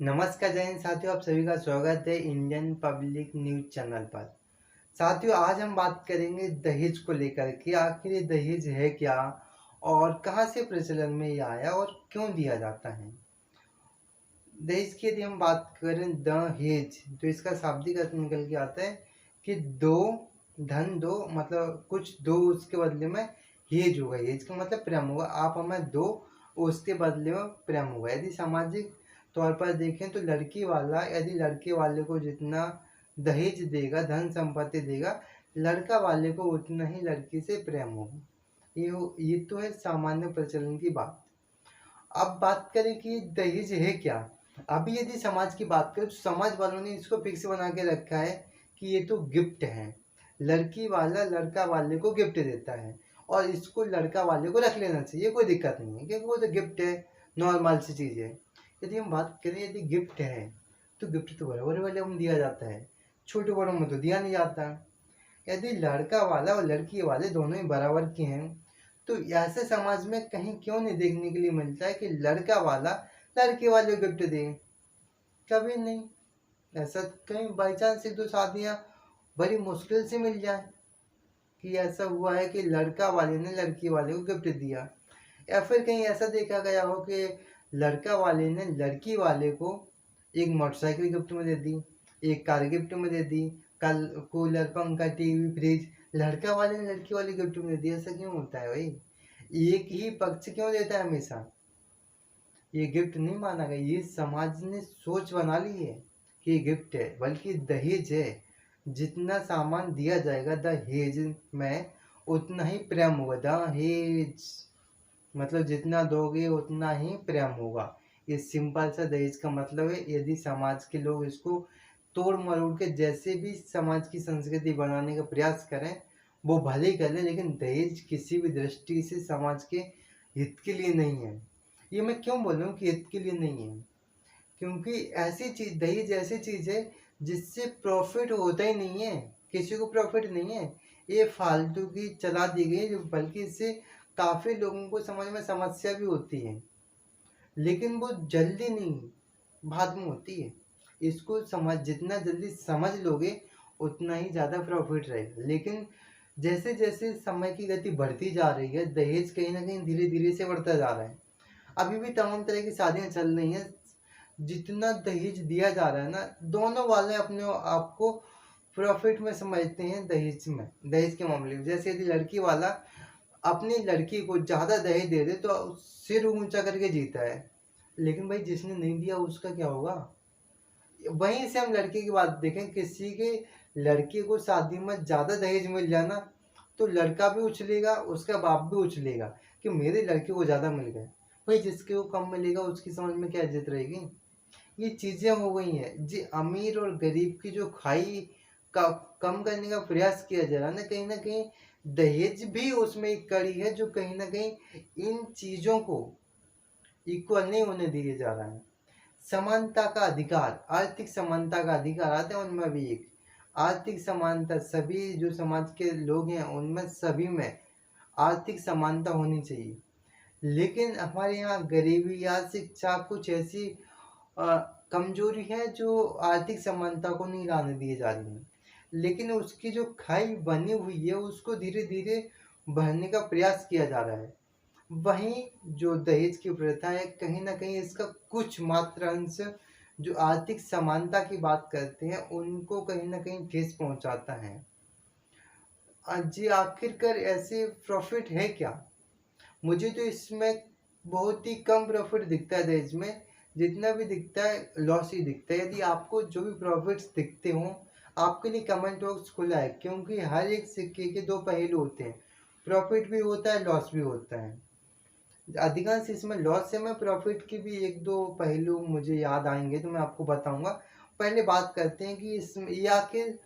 नमस्कार जय हिंद साथियों, आप सभी का स्वागत है इंडियन पब्लिक न्यूज चैनल पर। साथियों, आज हम बात करेंगे दहेज को लेकर कि आखिर ये दहेज है क्या और कहाँ से प्रचलन में ये आया और क्यों दिया जाता है। दहेज की यदि हम बात करें दहेज, तो इसका शाब्दिक अर्थ निकल के आता है कि दो, धन दो, मतलब कुछ दो उसके बदले में हेज होगा। हेज का मतलब प्रेम होगा, आप हमें दो उसके बदले में प्रेम होगा। यदि सामाजिक तौर पर देखें तो लड़की वाला यदि लड़के वाले को जितना दहेज देगा, धन संपत्ति देगा, लड़का वाले को उतना ही लड़की से प्रेम होगा। ये तो है सामान्य प्रचलन की बात। अब बात करें कि दहेज है क्या। अभी यदि समाज की बात करें तो समाज वालों ने इसको फिक्स बना के रखा है कि ये तो गिफ्ट है। लड़की वाला लड़का वाले को गिफ्ट देता है और इसको लड़का वाले को रख लेना चाहिए, कोई दिक्कत नहीं है क्योंकि वो तो गिफ्ट है, नॉर्मल सी चीज़ है। यदि हम बात करें यदि गिफ्ट है तो गिफ्ट तो बड़े बड़े वाले में दिया जाता है, छोटे बड़ों में तो दिया नहीं जाता। यदि लड़का वाला और लड़की वाले दोनों ही बराबर के हैं तो ऐसे समाज में कहीं क्यों नहीं देखने के लिए मिलता है कि लड़का वाला लड़के वाले को गिफ्ट दे। कभी नहीं। ऐसा कहीं बाई चांस एक दो शादियाँ बड़ी मुश्किल से मिल जाए कि ऐसा हुआ है कि लड़का वाले ने लड़की वाले को गिफ्ट दिया, या फिर कहीं ऐसा देखा गया हो कि लड़का वाले ने लड़की वाले को एक मोटरसाइकिल गिफ्ट में दे दी, एक कार गिफ्ट में दे दी, कल कूलर पंखा टीवी फ्रिज लड़का वाले ने लड़की वाले गिफ्ट में दे दी। ऐसा क्यों होता है भाई? एक ही पक्ष क्यों देता है हमेशा? ये गिफ्ट नहीं माना गया, ये समाज ने सोच बना ली है कि ये गिफ्ट है, बल्कि दहेज है। जितना सामान दिया जाएगा दहेज में उतना ही प्रेम होगा। दहेज मतलब जितना दोगे उतना ही प्रेम होगा। ये सिंपल सा दहेज का मतलब है। यदि समाज के लोग इसको तोड़ मरोड़ के जैसे भी समाज की संस्कृति बनाने का प्रयास करें वो भले ही कर लें, लेकिन दहेज किसी भी दृष्टि से समाज के हित के लिए नहीं है। ये मैं क्यों बोल रहा हूँ कि हित के लिए नहीं है, क्योंकि ऐसी चीज दहेज ऐसी चीज है जिससे प्रॉफिट होता ही नहीं है, किसी को प्रॉफिट नहीं है। ये फालतू की चला दी गई जो, बल्कि इससे काफी लोगों को समझ में समस्या भी होती है, लेकिन वो जल्दी नहीं, बाद में होती है। इसको समझ जितना जल्दी समझ लोगे उतना ही ज़्यादा प्रॉफिट रहेगा। लेकिन जैसे जैसे समय की गति बढ़ती जा रही है दहेज कहीं ना कहीं धीरे धीरे से बढ़ता जा रहा है। अभी भी तमाम तरह की शादियां चल रही हैं, जितना दहेज दिया जा रहा है ना, दोनों वाले अपने आप को प्रॉफिट में समझते हैं। दहेज के मामले में जैसे यदि लड़की वाला अपनी लड़की को ज़्यादा दहेज दे दे तो सिर ऊंचा करके जीता है, लेकिन भाई जिसने नहीं दिया उसका क्या होगा? वहीं से हम लड़के की बात देखें, किसी के लड़के को शादी में ज़्यादा दहेज मिल जाए ना तो लड़का भी उछलेगा, उसका बाप भी उछलेगा कि मेरे लड़के को ज़्यादा मिल गए। भाई जिसके को कम मिलेगा उसकी समझ में क्या इज्जत रहेगी? ये चीज़ें हो गई हैं जी। अमीर और गरीब की जो खाई का कम करने का प्रयास किया जा रहा है ना कहीं दहेज भी उसमें एक कड़ी है जो कहीं ना कहीं इन चीज़ों को इक्वल नहीं होने दिया जा रहा है। समानता का अधिकार, आर्थिक समानता का अधिकार आता है उनमें भी एक आर्थिक समानता, सभी जो समाज के लोग हैं उनमें सभी में आर्थिक समानता होनी चाहिए। लेकिन हमारे यहाँ गरीबी या शिक्षा कुछ ऐसी अ, कमजोरी है जो आर्थिक समानता को नहीं लाने दिए जा रही है, लेकिन उसकी जो खाई बनी हुई है उसको धीरे धीरे भरने का प्रयास किया जा रहा है। वहीं जो दहेज की प्रथा है कहीं ना कहीं इसका कुछ मात्र अंश जो आर्थिक समानता की बात करते हैं उनको कहीं ना कहीं ठेस पहुंचाता है। जी आखिरकार ऐसे प्रॉफिट है क्या? मुझे तो इसमें बहुत ही कम प्रॉफिट दिखता है दहेज में। जितना भी दिखता है लॉस ही दिखता है। यदि आपको जो भी प्रॉफिट्स दिखते हों आपके लिए कमेंट बॉक्स खुला है, क्योंकि हर एक सिक्के के दो पहलू होते हैं। प्रॉफिट भी होता है, लॉस भी होता है। अधिकांश इसमें लॉस है। मैं प्रॉफिट की भी एक दो पहलू मुझे याद आएंगे तो मैं आपको बताऊंगा। पहले बात करते हैं कि इसमें ये आखिर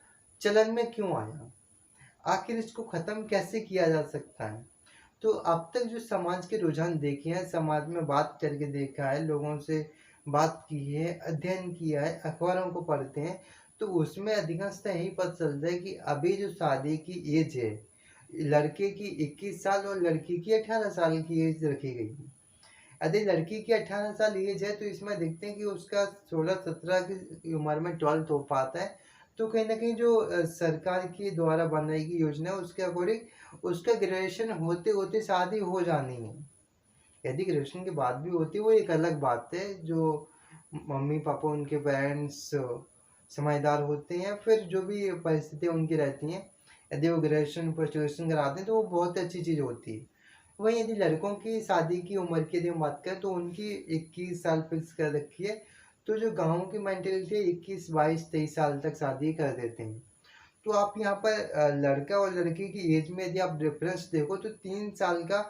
चलन में क्यों आया, आखिर इसको ख़त्म कैसे किया जा सकता है। तो अब तक जो समाज के रुझान देखे हैं, समाज में बात करके देखा है, लोगों से बात की है, अध्ययन किया है, अखबारों को पढ़ते हैं, तो उसमें अधिकांशतः यही पता चलता है कि अभी जो शादी की एज है, लड़के की 21 साल और लड़की की 18 साल की एज रखी गई है। यदि लड़की की 18 साल एज है तो इसमें देखते हैं कि उसका 16-17 की उम्र में 12th हो पाता है। तो कहीं न कहीं जो सरकार के द्वारा बनाई गई योजना है उसके अकॉर्डिंग उसका ग्रेजुएशन होते-होते शादी हो जानी है। यदि ग्रेजुएशन के बाद भी होती है वो एक अलग बात है, जो मम्मी-पापा उनके पेरेंट्स समझदार होते हैं, फिर जो भी परिस्थितियाँ उनकी रहती हैं, यदि वो ग्रेजुएशन, पोस्ट ग्रेजुएशन कराते हैं तो वो बहुत अच्छी चीज़ होती है। वहीं यदि लड़कों की शादी की उम्र की यदि हम बात करें तो उनकी 21 साल फिक्स कर रखी है। तो जो गाँव की मेंटालिटी है 21, 22, 23 साल तक शादी कर देते हैं। तो आप यहाँ पर लड़का और लड़की की एज में यदि आप डिफरेंस देखो तो 3 साल का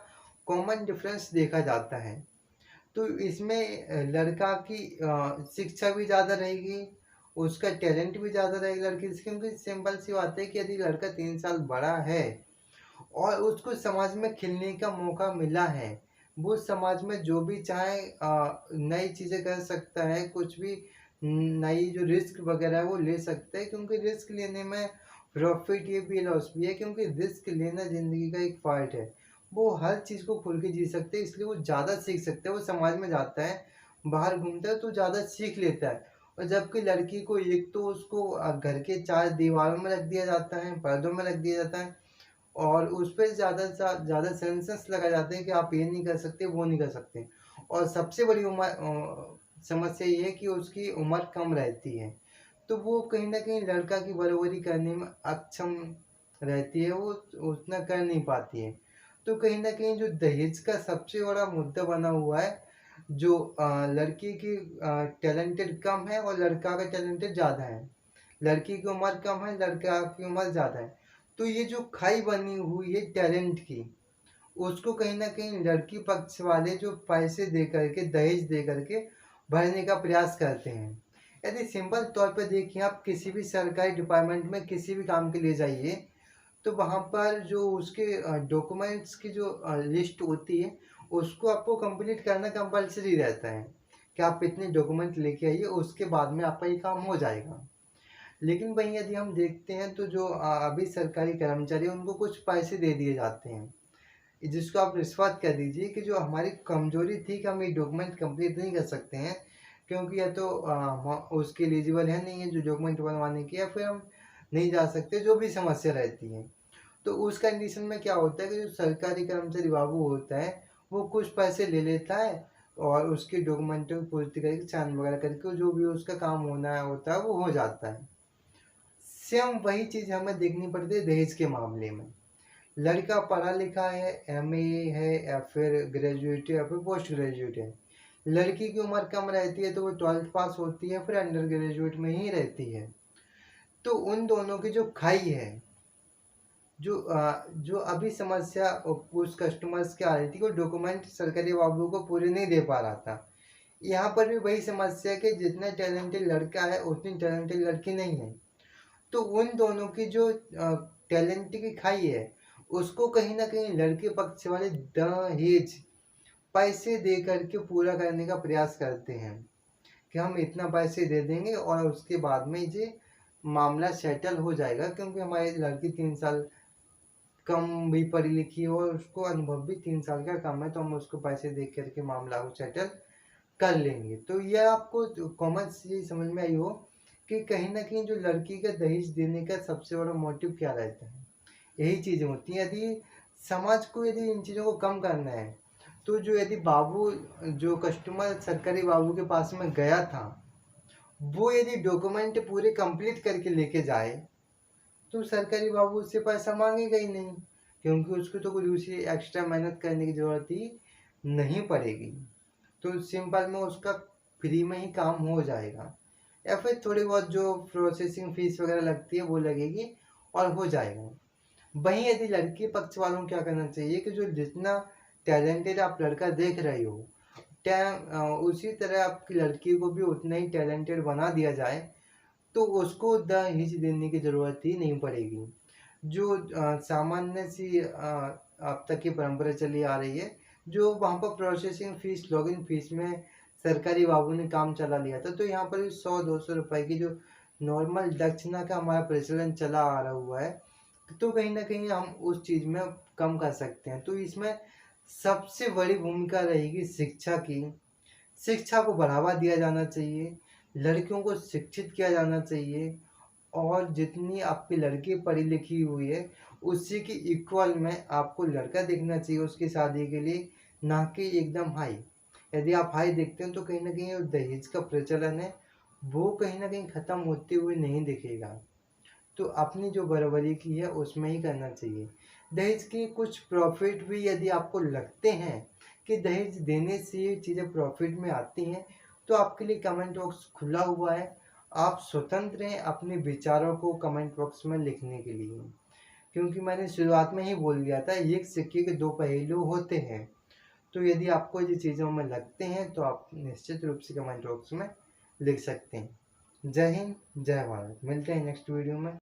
कॉमन डिफरेंस देखा जाता है। तो इसमें लड़का की शिक्षा भी ज़्यादा रहेगी, उसका टैलेंट भी ज़्यादा रहेगा लड़की से, क्योंकि सिंपल सी बात है कि यदि लड़का 3 साल बड़ा है और उसको समाज में खिलने का मौका मिला है, वो समाज में जो भी चाहे नई चीज़ें कर सकता है, कुछ भी नई जो रिस्क वगैरह है वो ले सकता है, क्योंकि रिस्क लेने में प्रॉफ़िट ये भी लॉस भी है, क्योंकि रिस्क लेना ज़िंदगी का एक पार्ट है। वो हर चीज़ को खुल के जी सकते हैं, इसलिए वो ज़्यादा सीख सकते हैं। वो समाज में जाता है, बाहर घूमता है तो ज़्यादा सीख लेता है। और जबकि लड़की को एक तो उसको घर के 4 दीवारों में रख दिया जाता है, पर्दों में रख दिया जाता है और उस पे ज़्यादा सेंसर्स लगाए जाते हैं कि आप ये नहीं कर सकते, वो नहीं कर सकते। और सबसे बड़ी समस्या ये है कि उसकी उम्र कम रहती है। तो वो कहीं न कहीं लड़का की बराबरी करने में अक्षम रहती है, वो उतना कर नहीं पाती है। तो कहीं न कहीं जो दहेज का सबसे बड़ा मुद्दा बना हुआ है, जो लड़की की टैलेंटेड कम है और लड़का का टैलेंटेड ज़्यादा है। लड़की की उम्र कम है, लड़का की उम्र ज़्यादा है। तो ये जो खाई बनी हुई है टैलेंट की, उसको कहीं न कहीं लड़की पक्ष वाले जो पैसे दे कर के, दहेज दे कर के भरने का प्रयास करते हैं। यदि सिंपल तौर पे देखिए, आप किसी भी सरकारी डिपार्टमेंट में किसी भी काम के लिए जाइए, तो वहाँ पर जो उसके डॉक्यूमेंट्स की जो लिस्ट होती है, उसको आपको कंप्लीट करना कंपल्सरी रहता है, कि आप इतने डॉक्यूमेंट लेके आइए, उसके बाद में आपका ये काम हो जाएगा। लेकिन वहीं यदि हम देखते हैं तो जो अभी सरकारी कर्मचारी हैं उनको कुछ पैसे दे दिए जाते हैं, जिसको आप रिश्वत कह दीजिए, कि जो हमारी कमज़ोरी थी कि हम ये डॉक्यूमेंट कंप्लीट नहीं कर सकते हैं, क्योंकि या तो हम उसके एलिजिबल है नहीं है जो डॉक्यूमेंट बनवाने की, या फिर हम नहीं जा सकते, जो भी समस्या रहती है। तो उस कंडीशन में क्या होता है कि जो सरकारी कर्मचारी बाबू होता है, वो कुछ पैसे ले लेता है और उसके डॉक्यूमेंटों की पूर्ति करके साइन वगैरह करके जो भी उसका काम होना होता है वो हो जाता है। सेम वही चीज़ हमें देखनी पड़ती है दहेज के मामले में। लड़का पढ़ा लिखा है, एमए है या फिर ग्रेजुएट है या फिर पोस्ट ग्रेजुएट है। लड़की की उम्र कम रहती है तो वो 12th पास होती है, फिर अंडर ग्रेजुएट में ही रहती है। तो उन दोनों की जो खाई है, जो अभी समस्या उस कस्टमर्स की आ रही थी, वो डॉक्यूमेंट सरकारी बाबू को पूरे नहीं दे पा रहा था। यहाँ पर भी वही समस्या है कि जितना टैलेंटेड लड़का है उतनी टैलेंटेड लड़की नहीं है। तो उन दोनों की जो टैलेंट की खाई है, उसको कहीं न कहीं लड़के पक्ष वाले दहेज पैसे दे कर के पूरा करने का प्रयास करते हैं, कि हम इतना पैसे दे देंगे और उसके बाद में ये मामला सेटल हो जाएगा, क्योंकि हमारी लड़की 3 साल कम भी पढ़ी लिखी है और उसको अनुभव भी 3 साल का कम है, तो हम उसको पैसे दे कर के मामला को सेटल कर लेंगे। तो ये आपको कॉमन चीज़ समझ में आई हो कि कहीं न कहीं जो लड़की का दहेज देने का सबसे बड़ा मोटिव क्या रहता है? यही चीज़ें होती हैं। यदि समाज को यदि इन चीज़ों को कम करना है, तो जो यदि बाबू जो कस्टमर सरकारी बाबू के पास में गया था, वो यदि डॉक्यूमेंट पूरे कंप्लीट करके लेके जाए, तो सरकारी बाबू उससे पैसा माँगेगा ही नहीं, क्योंकि उसको तो कुछ दूसरी एक्स्ट्रा मेहनत करने की ज़रूरत ही नहीं पड़ेगी। तो सिंपल में उसका फ्री में ही काम हो जाएगा, या फिर थोड़ी बहुत जो प्रोसेसिंग फ़ीस वगैरह लगती है वो लगेगी और हो जाएगा। वहीं यदि लड़के पक्ष वालों को क्या करना चाहिए कि जो जितना टैलेंटेड आप लड़का देख रहे हो, उसी तरह आपकी लड़की को भी उतना ही टैलेंटेड बना दिया जाए, तो उसको दहेज देने की ज़रूरत ही नहीं पड़ेगी। जो सामान्य सी अब तक की परंपरा चली आ रही है, जो वहाँ पर प्रोसेसिंग फ़ीस, लॉगिन फ़ीस में सरकारी बाबू ने काम चला लिया था, तो यहाँ पर भी 100-200 रुपए की जो नॉर्मल दक्षिणा का हमारा प्रचलन चला आ रहा हुआ है, तो कहीं न कहीं हम उस चीज़ में कम कर सकते हैं। तो इसमें सबसे बड़ी भूमिका रहेगी शिक्षा की। शिक्षा को बढ़ावा दिया जाना चाहिए, लड़कियों को शिक्षित किया जाना चाहिए और जितनी आपकी लड़की पढ़ी लिखी हुई है, उसी की इक्वल में आपको लड़का देखना चाहिए उसकी शादी के लिए, ना कि एकदम हाई। यदि आप हाई देखते हैं तो कहीं न कहीं जो दहेज का प्रचलन है, वो कहीं न कहीं ख़त्म होते हुए नहीं दिखेगा। तो अपनी जो बराबरी की है उसमें ही करना चाहिए। दहेज के कुछ प्रॉफ़िट भी यदि आपको लगते हैं कि दहेज देने से ये चीज़ें प्रॉफ़िट में आती हैं, तो आपके लिए कमेंट बॉक्स खुला हुआ है। आप स्वतंत्र हैं अपने विचारों को कमेंट बॉक्स में लिखने के लिए। क्योंकि मैंने शुरुआत में ही बोल दिया था, ये एक सिक्के के दो पहलू होते हैं। तो यदि आपको ये चीज़ों में लगते हैं तो आप निश्चित रूप से कमेंट बॉक्स में लिख सकते हैं। जय हिंद, जय भारत। मिलते हैं नेक्स्ट वीडियो में।